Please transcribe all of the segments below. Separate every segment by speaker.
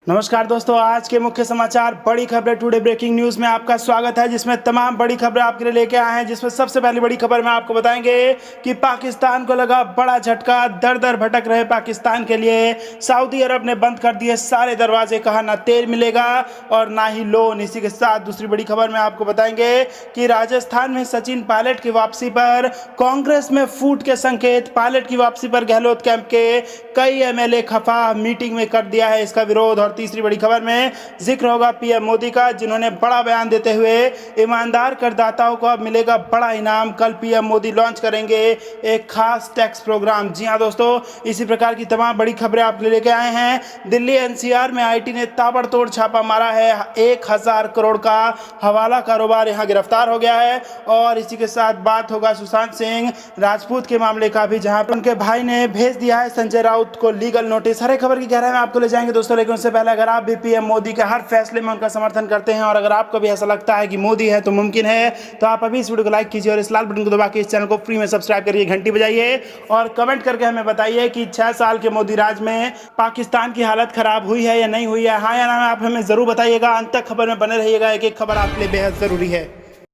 Speaker 1: नमस्कार दोस्तों, आज के मुख्य समाचार बड़ी खबरें टुडे ब्रेकिंग न्यूज में आपका स्वागत है, जिसमें तमाम बड़ी खबरें आपके लिए लेके आए हैं। जिसमें सबसे पहली बड़ी खबर में आपको बताएंगे कि पाकिस्तान को लगा बड़ा झटका। दर दर भटक रहे पाकिस्तान के लिए सऊदी अरब ने बंद कर दिए सारे दरवाजे। कहा ना तेल मिलेगा और ना ही लोन। इसी के साथ दूसरी बड़ी खबर में आपको बताएंगे कि राजस्थान में सचिन पायलट की वापसी पर कांग्रेस में फूट के संकेत। पायलट की वापसी पर गहलोत कैंप के कई एमएलए खफा, मीटिंग में कर दिया है इसका विरोध। और तीसरी बड़ी खबर में जिक्र होगा पीएम मोदी का, जिन्होंने बड़ा बयान देते हुए ईमानदार करदाताओं को अब मिलेगा बड़ा इनाम। कल पीएम मोदी लॉन्च करेंगे एक खास टैक्स प्रोग्राम। जी हां दोस्तों, इसी प्रकार की तमाम बड़ी खबरें आपके लिए लेके आए हैं। दिल्ली एनसीआर में आईटी ने ताबड़तोड़ छापा मारा है। 1000 करोड़ का हवाला कारोबार यहां गिरफ्तार हो गया है। और इसी के साथ बात होगा सुशांत सिंह राजपूत के मामले का भी, जहां पर उनके भाई ने भेज दिया है संजय राउत को लीगल नोटिस। हर एक खबर की गहराई में आपको ले जाएंगे दोस्तों, लेकिन उससे पहले अगर आप भी पीएम मोदी के हर फैसले में उनका समर्थन करते हैं और अगर आपको भी ऐसा लगता है कि मोदी है तो मुमकिन है, तो आप अभी इस वीडियो को लाइक कीजिए और इस लाल बटन को दबा के इस चैनल को फ्री में सब्सक्राइब करिए, घंटी बजाइए और कमेंट करके हमें बताइए कि 6 साल के मोदी राज में पाकिस्तान की हालत खराब हुई है या नहीं हुई है। हाँ या ना आप हमें जरूर बताइएगा। अंत तक खबर में बने रहिएगा, एक एक खबर आपके लिए बेहद जरूरी है।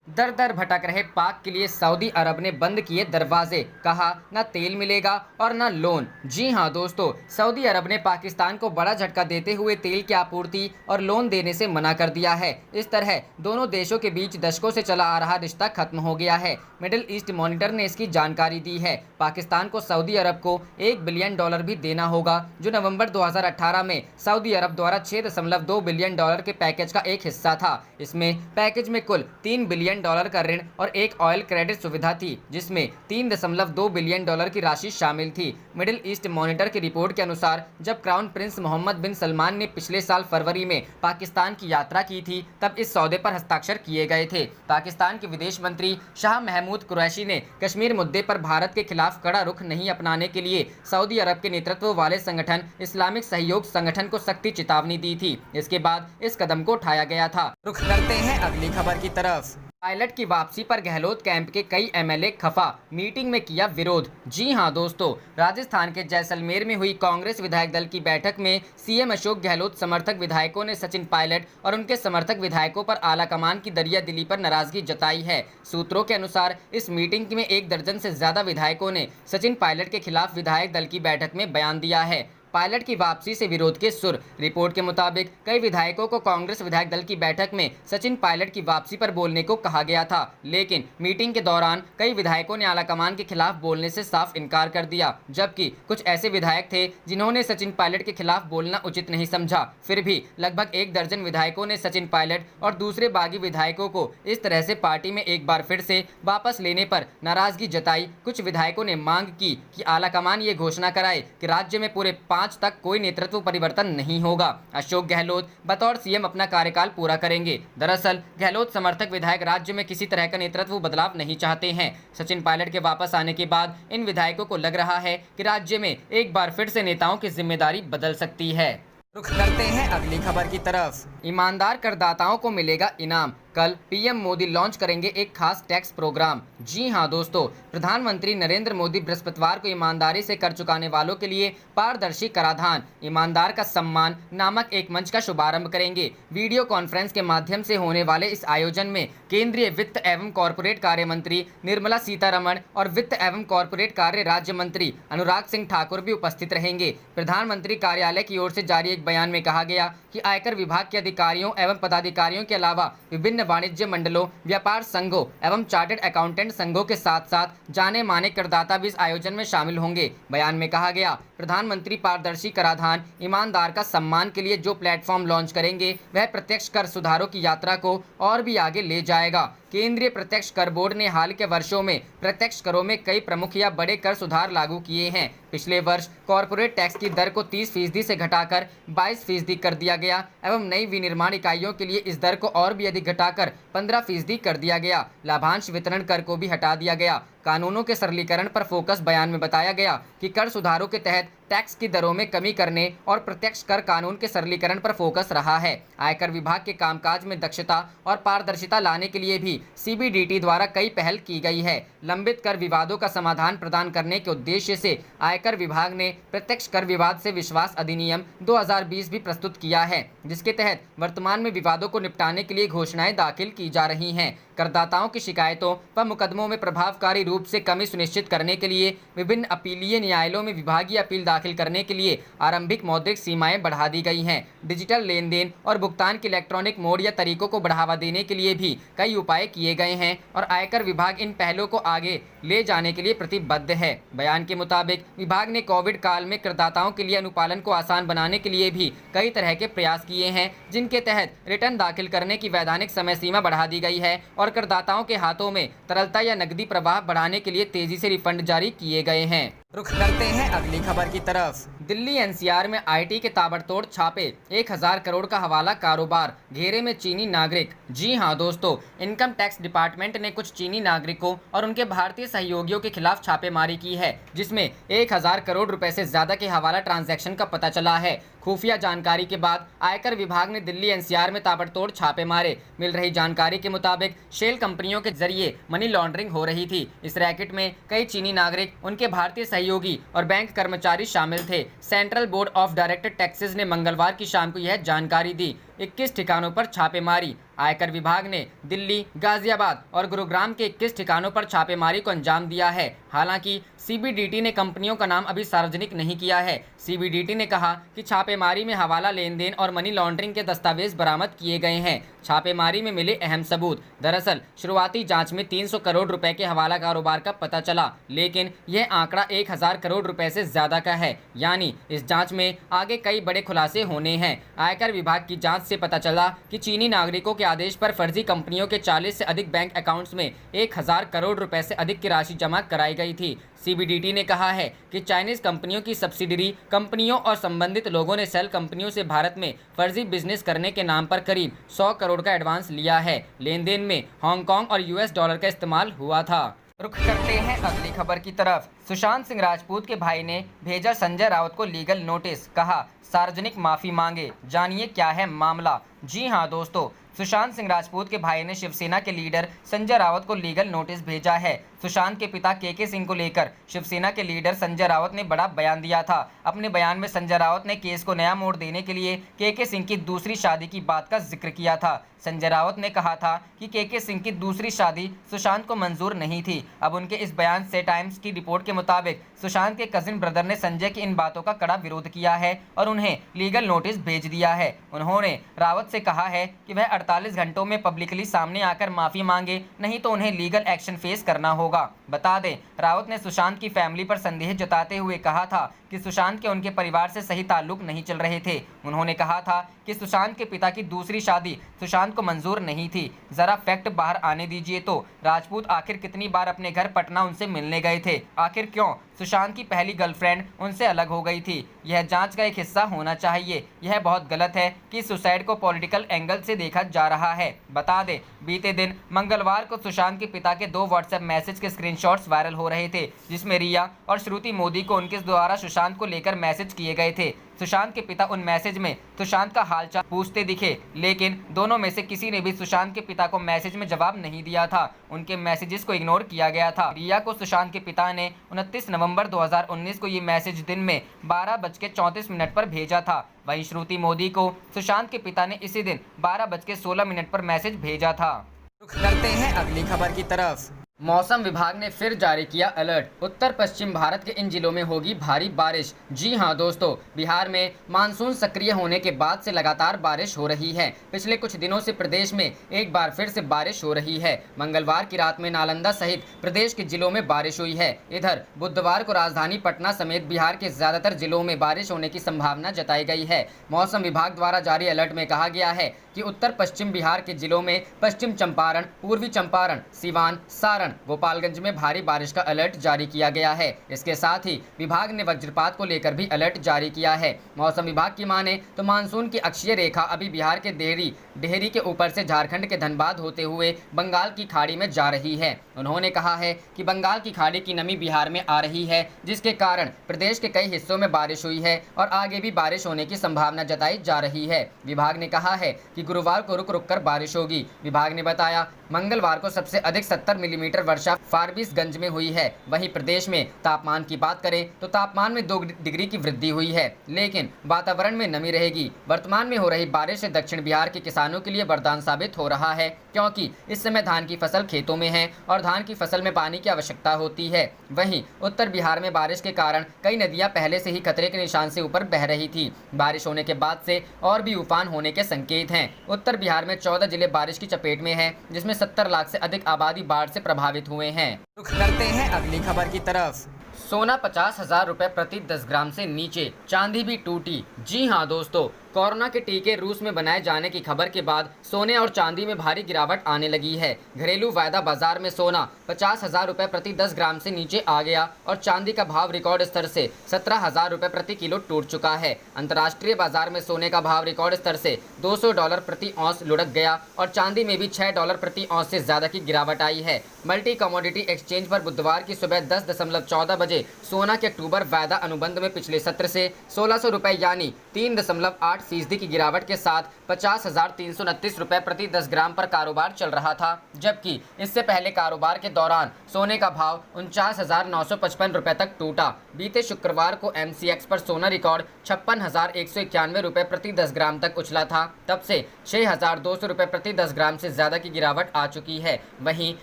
Speaker 2: दर दर भटक रहे पाक के लिए सऊदी अरब ने बंद किए दरवाजे। कहा न तेल मिलेगा और न लोन। जी हां दोस्तों, सऊदी अरब ने पाकिस्तान को बड़ा झटका देते हुए तेल की आपूर्ति और लोन देने से मना कर दिया है। इस तरह दोनों देशों के बीच दशकों से चला आ रहा रिश्ता खत्म हो गया है। मिडिल ईस्ट मॉनिटर ने इसकी जानकारी दी है। पाकिस्तान को सऊदी अरब को $1 बिलियन भी देना होगा, जो नवंबर 2018 में सऊदी अरब द्वारा $6.2 बिलियन के पैकेज का एक हिस्सा था। इसमें पैकेज में कुल $3 बिलियन का ऋण और एक ऑयल क्रेडिट सुविधा थी, जिसमें $3.2 बिलियन की राशि शामिल थी। मिडिल ईस्ट मॉनिटर की रिपोर्ट के अनुसार जब क्राउन प्रिंस मोहम्मद बिन सलमान ने पिछले साल फरवरी में पाकिस्तान की यात्रा की थी, तब इस सौदे पर हस्ताक्षर किए गए थे। पाकिस्तान के विदेश मंत्री शाह महमूद कुरैशी ने कश्मीर मुद्दे पर भारत के खिलाफ कड़ा रुख नहीं अपनाने के लिए सऊदी अरब के नेतृत्व वाले संगठन इस्लामिक सहयोग संगठन को सख्ती चेतावनी दी थी। इसके बाद इस कदम को उठाया गया था। रुख करते हैं अगली खबर की तरफ। पायलट की वापसी पर गहलोत कैंप के कई एमएलए खफा, मीटिंग में किया विरोध। जी हां दोस्तों, राजस्थान के जैसलमेर में हुई कांग्रेस विधायक दल की बैठक में सीएम अशोक गहलोत समर्थक विधायकों ने सचिन पायलट और उनके समर्थक विधायकों पर आलाकमान की दरियादिली पर नाराजगी जताई है। सूत्रों के अनुसार इस मीटिंग में 1 दर्जन से ज्यादा विधायकों ने सचिन पायलट के खिलाफ विधायक दल की बैठक में बयान दिया है। पायलट की वापसी से विरोध के सुर। रिपोर्ट के मुताबिक कई विधायकों को कांग्रेस विधायक दल की बैठक में सचिन पायलट की वापसी पर बोलने को कहा गया था, लेकिन मीटिंग के दौरान कई विधायकों ने आलाकमान के खिलाफ बोलने से साफ इनकार कर दिया, जबकि कुछ ऐसे विधायक थे जिन्होंने सचिन पायलट के खिलाफ बोलना उचित नहीं समझा। फिर भी लगभग 1 दर्जन विधायकों ने सचिन पायलट और दूसरे बागी विधायकों को इस तरह से पार्टी में एक बार फिर से वापस लेने पर नाराजगी जताई। कुछ विधायकों ने मांग की कि आलाकमान ये घोषणा कराए कि राज्य में पूरे 5 तक कोई नेतृत्व परिवर्तन नहीं होगा। अशोक गहलोत बतौर सीएम अपना कार्यकाल पूरा करेंगे। दरअसल गहलोत समर्थक विधायक राज्य में किसी तरह का नेतृत्व बदलाव नहीं चाहते हैं। सचिन पायलट के वापस आने के बाद इन विधायकों को लग रहा है कि राज्य में एक बार फिर से नेताओं की जिम्मेदारी बदल सकती है। रुख करते हैं अगली खबर की तरफ। ईमानदार करदाताओं को मिलेगा इनाम। कल पीएम मोदी लॉन्च करेंगे एक खास टैक्स प्रोग्राम। जी हां दोस्तों, प्रधानमंत्री नरेंद्र मोदी बृहस्पतिवार को ईमानदारी से कर चुकाने वालों के लिए पारदर्शी कराधान ईमानदार का सम्मान नामक एक मंच का शुभारंभ करेंगे। वीडियो कॉन्फ्रेंस के माध्यम से होने वाले इस आयोजन में केंद्रीय वित्त एवं कॉरपोरेट कार्य मंत्री निर्मला सीतारमण और वित्त एवं कॉरपोरेट कार्य राज्य मंत्री अनुराग सिंह ठाकुर भी उपस्थित रहेंगे। प्रधानमंत्री कार्यालय की ओर से जारी एक बयान में कहा गया कि आयकर विभाग के अधिकारियों एवं पदाधिकारियों के अलावा विभिन्न वाणिज्य मंडलों, व्यापार संघों एवं चार्टर्ड अकाउंटेंट संघों के साथ साथ जाने माने करदाता भी इस आयोजन में शामिल होंगे। बयान में कहा गया, प्रधानमंत्री पारदर्शी कराधान ईमानदार का सम्मान के लिए जो प्लेटफॉर्म लॉन्च करेंगे वह प्रत्यक्ष कर सुधारों की यात्रा को और भी आगे ले जाएगा। केंद्रीय प्रत्यक्ष कर बोर्ड ने हाल के वर्षों में प्रत्यक्ष करों में कई प्रमुख या बड़े कर सुधार लागू किए हैं। पिछले वर्ष कॉरपोरेट टैक्स की दर को 30% से घटाकर 22% कर दिया गया एवं नई विनिर्माण इकाइयों के लिए इस दर को और भी अधिक घटाकर 15% कर दिया गया। लाभांश वितरण कर को भी हटा दिया गया। कानूनों के सरलीकरण पर फोकस। बयान में बताया गया कि कर सुधारों के तहत टैक्स की दरों में कमी करने और प्रत्यक्ष कर कानून के सरलीकरण पर फोकस रहा है। आयकर विभाग के कामकाज में दक्षता और पारदर्शिता लाने के लिए भी सीबीडीटी द्वारा कई पहल की गई है। लंबित कर विवादों का समाधान प्रदान करने के उद्देश्य से आयकर विभाग ने प्रत्यक्ष कर विवाद से विश्वास अधिनियम 2020 भी प्रस्तुत किया है, जिसके तहत वर्तमान में विवादों को निपटाने के लिए घोषणाएं दाखिल की जा रही हैं। करदाताओं की शिकायतों व मुकदमों में प्रभावकारी रूप से कमी सुनिश्चित करने के लिए विभिन्न अपीलीय न्यायालयों में विभागीय अपील दाखिल करने के लिए आरंभिक मौद्रिक सीमाएं बढ़ा दी गई हैं। डिजिटल लेन देन और भुगतान के इलेक्ट्रॉनिक मोड या तरीकों को बढ़ावा देने के लिए भी कई उपाय किए गए हैं और आयकर विभाग इन पहलों को आगे ले जाने के लिए प्रतिबद्ध है। बयान के मुताबिक विभाग ने कोविड काल में करदाताओं के लिए अनुपालन को आसान बनाने के लिए भी कई तरह के प्रयास किए हैं, जिनके तहत रिटर्न दाखिल करने की वैधानिक समय सीमा बढ़ा दी गई है और करदाताओं के हाथों में तरलता या नकदी प्रवाह बढ़ाने के लिए तेजी से रिफंड जारी किए गए हैं। रुख करते हैं अगली खबर की तरफ। दिल्ली एनसीआर में आईटी के ताबड़तोड़ छापे, 1000 करोड़ का हवाला कारोबार, घेरे में चीनी नागरिक। जी हां दोस्तों, इनकम टैक्स डिपार्टमेंट ने कुछ चीनी नागरिकों और उनके भारतीय सहयोगियों के खिलाफ छापेमारी की है, जिसमें 1000 करोड़ रुपए से ज्यादा के हवाला ट्रांजैक्शन का पता चला है। खुफिया जानकारी के बाद आयकर विभाग ने दिल्ली एनसीआर में ताबड़तोड़ छापे मारे। मिल रही जानकारी के मुताबिक शेल कंपनियों के जरिए मनी लॉन्ड्रिंग हो रही थी। इस रैकेट में कई चीनी नागरिक, उनके भारतीय सहयोगी और बैंक कर्मचारी शामिल थे। Central board of director taxes ने मंगलवार की शाम को यह जानकारी दी। 21 ठिकानों पर छापेमारी। आयकर विभाग ने दिल्ली, गाजियाबाद और गुरुग्राम के 21 ठिकानों पर छापेमारी को अंजाम दिया है। हालांकि सीबीडीटी ने कंपनियों का नाम अभी सार्वजनिक नहीं किया है। सीबीडीटी ने कहा कि छापेमारी में हवाला लेन देन और मनी लॉन्ड्रिंग के दस्तावेज बरामद किए गए हैं। छापेमारी में मिले अहम सबूत। दरअसल शुरुआती जांच में 300 करोड़ रुपए के हवाला कारोबार का पता चला, लेकिन यह आंकड़ा 1000 करोड़ रुपए से ज्यादा का है। यानी इस जांच में आगे कई बड़े खुलासे होने हैं। आयकर विभाग की जांच से पता चला कि चीनी नागरिकों के आदेश पर फर्जी कंपनियों के 40 से अधिक बैंक अकाउंट्स में 1000 करोड़ रुपए से अधिक की राशि जमा कराई गई थी। सीबीडीटी ने कहा है कि चाइनीज कंपनियों की सब्सिडरी कंपनियों और संबंधित लोगों ने सेल कंपनियों से भारत में फर्जी बिजनेस करने के नाम पर करीब 100 करोड़ का एडवांस लिया है। लेन देन में हांगकांग और यूएस डॉलर का इस्तेमाल हुआ था। रुख करते हैं अगली खबर की तरफ। सुशांत सिंह राजपूत के भाई ने भेजा संजय राउत को लीगल नोटिस, कहा सार्वजनिक माफी मांगे। जानिए क्या है मामला। जी हां दोस्तों, सुशांत सिंह राजपूत के भाई ने शिवसेना के लीडर संजय राउत को लीगल नोटिस भेजा है। सुशांत के पिता केके सिंह को लेकर शिवसेना के लीडर संजय राउत ने बड़ा बयान दिया था। अपने बयान में संजय राउत ने केस को नया मोड़ देने के लिए केके सिंह की दूसरी शादी की बात का जिक्र किया था। संजय राउत ने कहा था कि केके सिंह की दूसरी शादी सुशांत को मंजूर नहीं थी। अब उनके इस बयान से टाइम्स की रिपोर्ट के मुताबिक सुशांत के कजिन ब्रदर ने संजय की इन बातों का कड़ा विरोध किया है और उन्हें लीगल नोटिस भेज दिया है। उन्होंने रावत से कहा है कि वह 48 घंटों में पब्लिकली सामने आकर माफी मांगे, नहीं तो उन्हें लीगल एक्शन फेस करना होगा। बता दें, रावत ने सुशांत की फैमिली पर संदेह जताते हुए कहा था कि सुशांत के उनके परिवार से सही ताल्लुक नहीं चल रहे थे। उन्होंने कहा था कि सुशांत के पिता की दूसरी शादी सुशांत को मंजूर नहीं थी। जरा फैक्ट बाहर आने दीजिए तो राजपूत आखिर कितनी बार अपने घर पटना उनसे मिलने गए थे? आखिर क्यों सुशांत की पहली गर्लफ्रेंड उनसे अलग हो गई थी? यह जांच का एक हिस्सा होना चाहिए। यह बहुत गलत है कि सुसाइड को पॉलिटिकल एंगल से देखा जा रहा है। बता दें, बीते दिन मंगलवार को सुशांत के पिता के 2 व्हाट्सएप मैसेज के स्क्रीनशॉट्स वायरल हो रहे थे, जिसमें रिया और श्रुति मोदी को उनके द्वारा सुशांत को लेकर मैसेज किए गए थे। सुशांत के पिता उन मैसेज में सुशांत का हालचाल पूछते दिखे, लेकिन दोनों में से किसी ने भी सुशांत के पिता को मैसेज में जवाब नहीं दिया था। उनके मैसेजेस को इग्नोर किया गया था। रिया को सुशांत के पिता ने 29 नवंबर 2019 को ये मैसेज दिन में 12:34 पर भेजा था। वहीं श्रुति मोदी को सुशांत के पिता ने इसी दिन 12:16 पर मैसेज भेजा था। रुख करते हैं अगली खबर की तरफ। मौसम विभाग ने फिर जारी किया अलर्ट। उत्तर पश्चिम भारत के इन जिलों में होगी भारी बारिश। जी हां दोस्तों, बिहार में मानसून सक्रिय होने के बाद से लगातार बारिश हो रही है। पिछले कुछ दिनों से प्रदेश में एक बार फिर से बारिश हो रही है। मंगलवार की रात में नालंदा सहित प्रदेश के जिलों में बारिश हुई है। इधर बुधवार को राजधानी पटना समेत बिहार के ज्यादातर जिलों में बारिश होने की संभावना जताई गई है। मौसम विभाग द्वारा जारी अलर्ट में कहा गया है कि उत्तर पश्चिम बिहार के जिलों में पश्चिम चंपारण, पूर्वी चंपारण, सिवान, सारण, गोपालगंज में भारी बारिश का अलर्ट जारी किया गया है। इसके साथ ही विभाग ने वज्रपात को लेकर भी अलर्ट जारी किया है। मौसम विभाग की माने तो मानसून की अक्षीय रेखा अभी बिहार के डेहरी के ऊपर से झारखंड के धनबाद होते हुए बंगाल की खाड़ी में जा रही है। उन्होंने कहा है कि बंगाल की खाड़ी की नमी बिहार में आ रही है, जिसके कारण प्रदेश के कई हिस्सों में बारिश हुई है और आगे भी बारिश होने की संभावना जताई जा रही है। विभाग ने कहा है कि गुरुवार को रुक रुक कर बारिश होगी। विभाग ने बताया मंगलवार को सबसे अधिक 70 मिलीमीटर वर्षा फारबिसगंज में हुई है। वहीं प्रदेश में तापमान की बात करें तो तापमान में 2 डिग्री की वृद्धि हुई है, लेकिन वातावरण में नमी रहेगी। वर्तमान में हो रही बारिश से दक्षिण बिहार के किसानों के लिए वरदान साबित हो रहा है, क्योंकि इस समय धान की फसल खेतों में है और धान की फसल में पानी की आवश्यकता होती है। वहीं उत्तर बिहार में बारिश के कारण कई नदियां पहले से ही खतरे के निशान से ऊपर बह रही थी। बारिश होने के बाद से और भी उफान होने के संकेत हैं। उत्तर बिहार में 14 जिले बारिश की चपेट में हैं, जिसमें 70 लाख से अधिक आबादी बाढ़ से प्रभावित हुए हैं। रुख करते हैं अगली खबर की तरफ। सोना 50,000 रुपए प्रति 10 ग्राम से नीचे, चांदी भी टूटी। जी हां दोस्तों, कोरोना के टीके रूस में बनाए जाने की खबर के बाद सोने और चांदी में भारी गिरावट आने लगी है। घरेलू वायदा बाजार में सोना 50,000 रुपए प्रति 10 ग्राम से नीचे आ गया और चांदी का भाव रिकॉर्ड स्तर से 17,000 रुपए प्रति किलो टूट चुका है। अंतर्राष्ट्रीय बाजार में सोने का भाव रिकॉर्ड स्तर से $200 प्रति औंस लुढ़क गया और चांदी में भी $6 प्रति औंस से ज्यादा की गिरावट आई है। मल्टी कमोडिटी एक्सचेंज पर बुधवार की सुबह 10:14 बजे सोना के अक्टूबर वायदा अनुबंध में पिछले सत्र से 1,600 रुपए यानी 3.8% की गिरावट के साथ 50,329 रुपए प्रति 10 ग्राम पर कारोबार चल रहा था, जबकि इससे पहले कारोबार के दौरान सोने का भाव 49,955 रुपए तक टूटा। बीते शुक्रवार को MCX पर सोना रिकॉर्ड 56,191 रुपए प्रति 10 ग्राम तक उछला था। तब से 6,200 रुपए प्रति 10 ग्राम से ज्यादा की गिरावट आ चुकी है। वहीं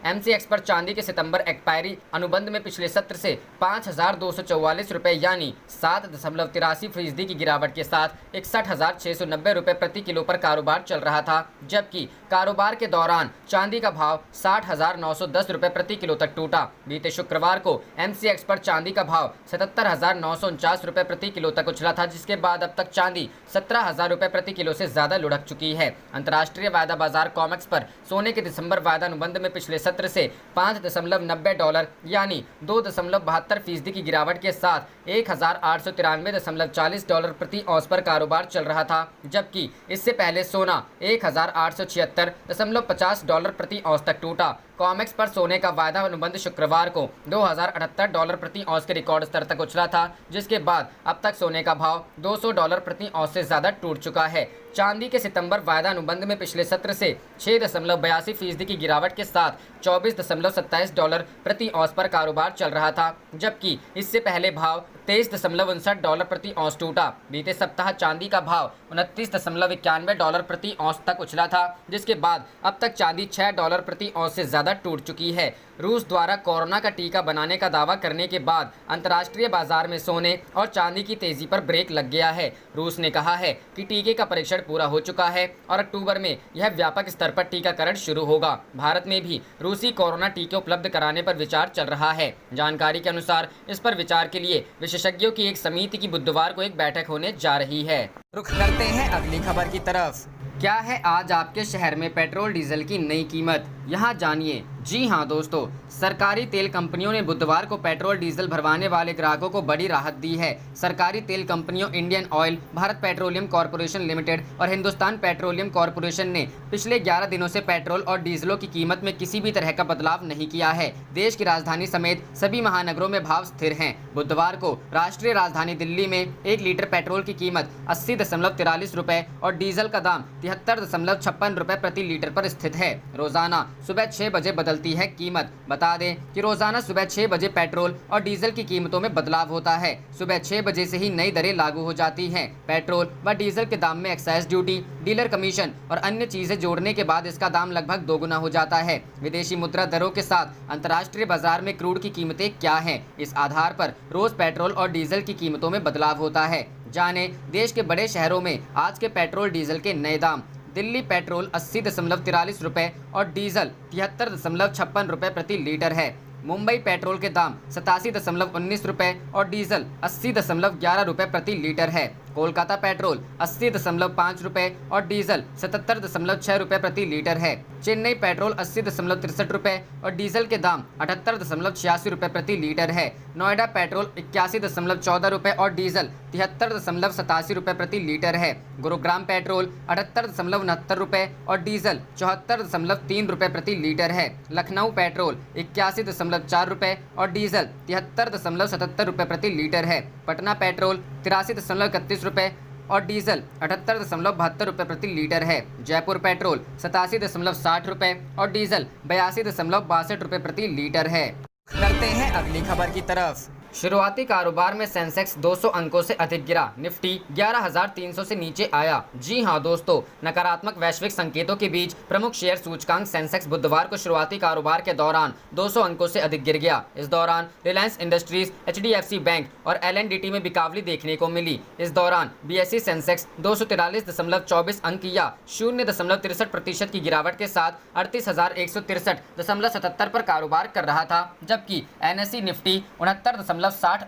Speaker 2: MCX पर चांदी के सितंबर एक्सपायरी अनुबंध में पिछले सत्र से 5,244 रुपए यानी 7.83% की गिरावट के साथ 61,690 रुपए प्रति किलो पर कारोबार चल रहा था, जबकि कारोबार के दौरान चांदी का भाव 60,910 रुपए प्रति किलो तक टूटा। बीते शुक्रवार को MCX पर चांदी का भाव 77,949 रुपए प्रति किलो तक उछला था, जिसके बाद अब तक चांदी 17,000 रुपए प्रति किलो से ज्यादा लुढ़क चुकी है। अंतर्राष्ट्रीय वायदा बाजार कॉमेक्स पर सोने के दिसंबर वायदा अनुबंध में पिछले सत्र से $5.90 यानी 2.72% की गिरावट के साथ $1,893.40 प्रति औंस पर कारोबार चल रहा था, जबकि इससे पहले सोना $1,876.50 प्रति औंस तक टूटा। कॉमेक्स पर सोने का वायदा अनुबंध शुक्रवार को $2,078 प्रति औंस के रिकॉर्ड स्तर तक उछला था, जिसके बाद अब तक सोने का भाव $200 प्रति औंस से ज्यादा टूट चुका है। चांदी के सितंबर वायदा अनुबंध में पिछले सत्र से 6.82% की गिरावट के साथ $24.27 प्रति औंस पर कारोबार चल रहा था, जबकि इससे पहले भाव $23.59 प्रति औंस टूटा। बीते सप्ताह चांदी का भाव $29.91 प्रति औंस तक उछला था, जिसके बाद अब तक चांदी $6 प्रति औंस से ज्यादा टूट चुकी है। रूस द्वारा कोरोना का टीका बनाने का दावा करने के बाद अंतर्राष्ट्रीय बाजार में सोने और चांदी की तेजी पर ब्रेक लग गया है। रूस ने कहा है कि टीके का परीक्षण पूरा हो चुका है और अक्टूबर में यह व्यापक स्तर पर टीकाकरण शुरू होगा। भारत में भी रूसी कोरोना टीके उपलब्ध कराने पर विचार चल रहा है। जानकारी के अनुसार इस पर विचार के लिए विशेषज्ञों की एक समिति की बुधवार को एक बैठक होने जा रही है। रुख करते हैं अगली खबर की तरफ। क्या है आज आपके शहर में पेट्रोल डीजल की नई कीमत, यहाँ जानिए। जी हां दोस्तों, सरकारी तेल कंपनियों ने बुधवार को पेट्रोल डीजल भरवाने वाले ग्राहकों को बड़ी राहत दी है। सरकारी तेल कंपनियों Indian oil, Bharat petroleum corporation limited और हिंदुस्तान पेट्रोलियम कॉर्पोरेशन ने पिछले 11 दिनों से पेट्रोल और डीजलों की कीमत में किसी भी तरह का बदलाव नहीं किया है। देश की राजधानी समेत सभी महानगरों में भाव स्थिर हैं। बुधवार को राष्ट्रीय राजधानी दिल्ली में 1 लीटर पेट्रोल की कीमत 80.43 रुपए और डीजल का दाम 73.56 रुपए प्रति लीटर पर स्थित है। रोजाना सुबह 6 बजे बदलती है कीमत। बता दें कि रोजाना सुबह 6 बजे पेट्रोल और डीजल की कीमतों में बदलाव होता है। सुबह 6 बजे से ही नई दरें लागू हो जाती हैं। पेट्रोल व डीजल के दाम में एक्साइज ड्यूटी, डीलर कमीशन और अन्य चीजें जोड़ने के बाद इसका दाम लगभग दोगुना हो जाता है। विदेशी मुद्रा दरों के साथ अंतर्राष्ट्रीय बाजार में क्रूड की कीमतें क्या हैं, इस आधार पर रोज पेट्रोल और डीजल की कीमतों में बदलाव होता है। जाने देश के बड़े शहरों में आज के पेट्रोल डीजल के नए दाम। दिल्ली पेट्रोल 80.43 रुपए और डीजल 73.56 रुपए प्रति लीटर है। मुंबई पेट्रोल के दाम 87.19 रुपए और डीजल 80.11 रुपए प्रति लीटर है। कोलकाता पेट्रोल 80.5 रुपए और डीजल 77.6 रुपए प्रति लीटर है। चेन्नई पेट्रोल 80.63 रुपए और डीजल के दाम 78.86 रुपए प्रति लीटर है। नोएडा पेट्रोल 81.14 रुपए और डीजल 73.87 रुपए प्रति लीटर है। गुरुग्राम पेट्रोल 78.69 रुपए और डीजल 74.3 रुपए प्रति लीटर है। लखनऊ पेट्रोल 81.4 रुपए और डीजल 73.77 रुपए प्रति लीटर है। पटना पेट्रोल 83.31 रुपए और डीजल 78.72 रुपए प्रति लीटर है। जयपुर पेट्रोल 87.60 रुपए और डीजल 82.62 रुपए प्रति लीटर है। करते हैं अगली खबर की तरफ। शुरुआती कारोबार में सेंसेक्स 200 अंकों से अधिक गिरा, निफ्टी 11,300 से नीचे आया। जी हां दोस्तों, नकारात्मक वैश्विक संकेतों के बीच प्रमुख शेयर सूचकांक सेंसेक्स बुधवार को शुरुआती कारोबार के दौरान 200 अंकों से अधिक गिर गया। इस दौरान रिलायंस इंडस्ट्रीज, HDFC बैंक और LNDT में बिकावली देखने को मिली। इस दौरान BSE सेंसेक्स 243.24 अंक या 0.63% की गिरावट के साथ 38,163.77 पर कारोबार कर रहा था, जबकि NSE निफ्टी 69.60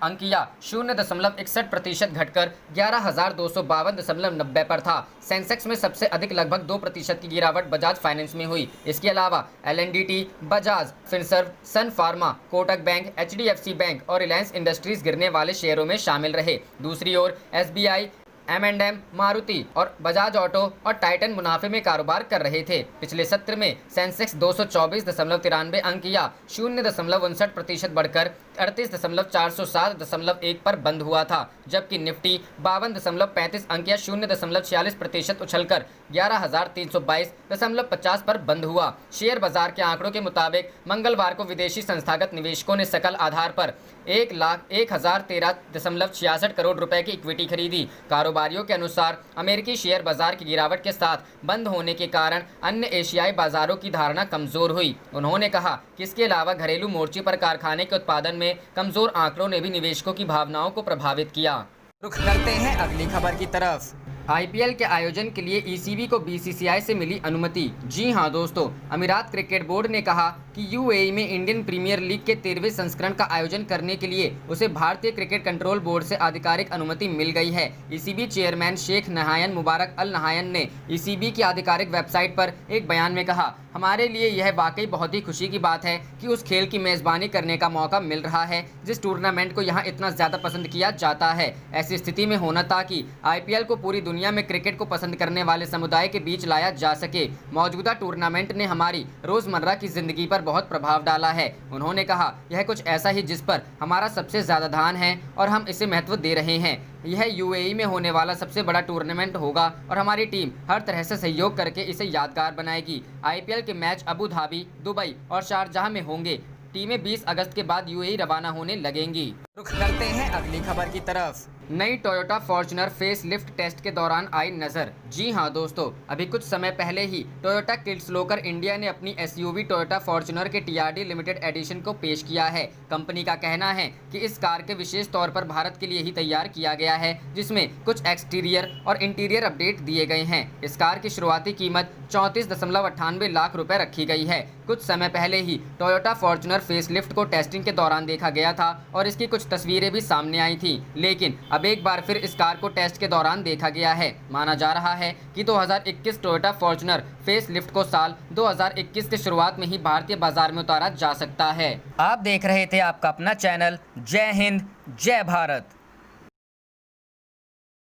Speaker 2: अंक या 0.61% घटकर 11,252.90 पर था। सेंसेक्स में सबसे अधिक लगभग 2% की गिरावट बजाज फाइनेंस में हुई। इसके अलावा LNDT, Bajaj Finserv, Sun Pharma, Kotak Bank, HDFC bank और रिलायंस इंडस्ट्रीज गिरने वाले शेयरों में शामिल रहे। दूसरी ओर SBI, M&M, मारुति और बजाज ऑटो और टाइटन मुनाफे में कारोबार कर रहे थे। पिछले सत्र में सेंसेक्स 224.93 अंक या 0.59% बढ़कर 38,407.1 पर बंद हुआ था, जबकि निफ्टी 52.35 अंक या 0.46% उछलकर 11,322.50 पर बंद हुआ। शेयर बाजार के आंकड़ों के मुताबिक मंगलवार को विदेशी संस्थागत निवेशकों ने सकल आधार पर 1,01,013.66 करोड़ रुपए की इक्विटी खरीदी। कारोबारियों के अनुसार अमेरिकी शेयर बाजार की गिरावट के साथ बंद होने के कारण अन्य एशियाई बाजारों की धारणा कमजोर हुई। उन्होंने कहा कि इसके अलावा घरेलू मोर्चे पर कारखाने के उत्पादन में कमजोर आंकड़ों ने भी निवेशकों की भावनाओं को प्रभावित किया। रुख करते हैं अगली खबर की तरफ। IPL के आयोजन के लिए ECB को BCCI से मिली अनुमति। जी हां दोस्तों, अमीरात क्रिकेट बोर्ड ने कहा कि UAE में इंडियन प्रीमियर लीग के 13वें संस्करण का आयोजन करने के लिए उसे भारतीय क्रिकेट कंट्रोल बोर्ड से आधिकारिक अनुमति मिल गई है। ECB चेयरमैन शेख नहायन मुबारक अल नहायन ने ECB की आधिकारिक वेबसाइट पर एक बयान में कहा, हमारे लिए यह वाकई बहुत ही खुशी की बात है कि उस खेल की मेज़बानी करने का मौका मिल रहा है जिस टूर्नामेंट को यहाँ इतना ज़्यादा पसंद किया जाता है। ऐसी स्थिति में होना ताकि IPL को पूरी दुनिया में क्रिकेट को पसंद करने वाले समुदाय के बीच लाया जा सके। मौजूदा टूर्नामेंट ने हमारी रोज़मर्रा की ज़िंदगी पर बहुत प्रभाव डाला है। उन्होंने कहा, यह कुछ ऐसा ही जिस पर हमारा सबसे ज़्यादा ध्यान है और हम इसे महत्व दे रहे हैं। यह UAE में होने वाला सबसे बड़ा टूर्नामेंट होगा और हमारी टीम हर तरह से सहयोग करके इसे यादगार बनाएगी। IPL के मैच अबू धाबी, दुबई और शारजाह में होंगे। टीमें 20 अगस्त के बाद UAE रवाना होने लगेंगी। रुख करते हैं अगली खबर की तरफ। नई Toyota Fortuner face lift test के दौरान आई नजर। जी हां दोस्तों, अभी कुछ समय पहले ही टोयोटा किड्सलोकर इंडिया ने अपनी SUV टोयोटा फॉर्च्यूनर के TRD लिमिटेड एडिशन को पेश किया है। कंपनी का कहना है कि इस कार के विशेष तौर पर भारत के लिए ही तैयार किया गया है, जिसमें कुछ एक्सटीरियर और इंटीरियर अपडेट दिए गए हैं। इस कार की शुरुआती कीमत 34.98 लाख रुपए रखी गई है। कुछ समय पहले ही टोयोटा फॉर्च्यूनर फेस लिफ्ट को टेस्टिंग के दौरान देखा गया था और इसकी कुछ तस्वीरें भी सामने आई थी, लेकिन अब एक बार फिर इस कार को टेस्ट के दौरान देखा गया है। माना जा रहा है कि 2021 टोयोटा फॉर्च्यूनर फेस लिफ्ट को साल 2021 के शुरुआत में ही भारतीय बाजार में उतारा जा सकता है। आप देख रहे थे आपका अपना चैनल जय हिंद जय भारत।